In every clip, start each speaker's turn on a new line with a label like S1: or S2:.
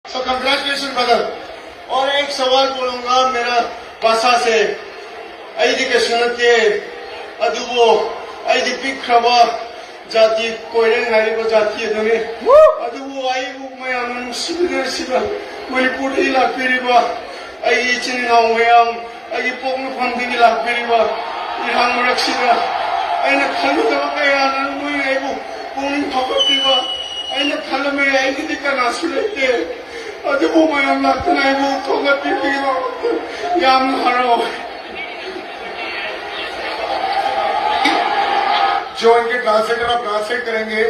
S1: So congratulations brother. और एक सवाल बोलूंगा मेरा भाषा से ऐदी के सुनते अदुबो ऐदी पिक्रवा जाति कोयरन हारिबो जाति अदुने अदुबो आइबो मयाम सिबिदर सिबा मणिपुर इ लाफेरिबा आई चिनाव मयाम आई पोंग फंदिनि लाफेरिबा इहां मरक्सिबा आइना खलुदबा कया नमुइ आइबो पोंग थकतिबा आइना खलमे आइदि दिकना सुलेते अदुबो मयाम लातना आइबो थकतिबा याम हरो
S2: जो इनके ट्रांसलेटर आप ट्रांसलेट करेंगे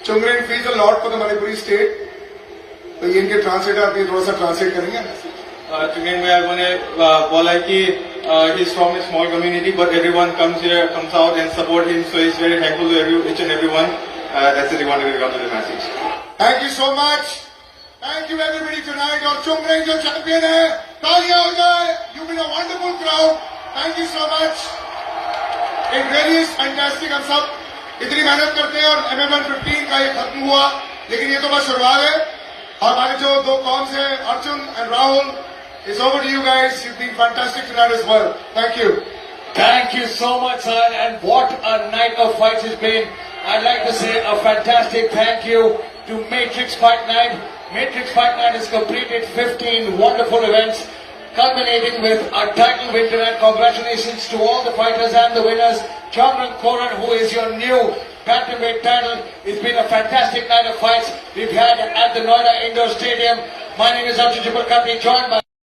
S2: चुंगरिंग feels a lot for the Manipuri state तो ये इनके ट्रांसलेटर आप ये थोड़ा सा ट्रांसलेट करेंगे
S3: Chungeng Mayal ने बोला कि he's from a small community but everyone comes out and support him so he's very thankful to each and everyone. That's it, he wanted to come to the message.
S2: Thank you so much thank you everybody tonight और चुंगरिंग जो champion है तालियां हो जाए you been a wonderful crowd thank you so much it really is fantastic हम सब इतनी मेहनत करते हैं और MM 15 का ये खत्म हुआ लेकिन ये तो बस शुरुआत है और हमारे जो दो कॉम्स हैं Arjun and Rahul it's over to you guys you been fantastic tonight as well thank you
S4: Thank you so much, sir, and what a night of fights it's been. I'd like to say a fantastic thank you to Matrix Fight Night. Matrix Fight Night has completed 15 wonderful events, culminating with a title winner, and congratulations to all the fighters and the winners. Chamran Koran, who is your new bantamweight title. It's been a fantastic night of fights we've had at the Noida Indoor Stadium. My name is Arjun Chapurkati, joined by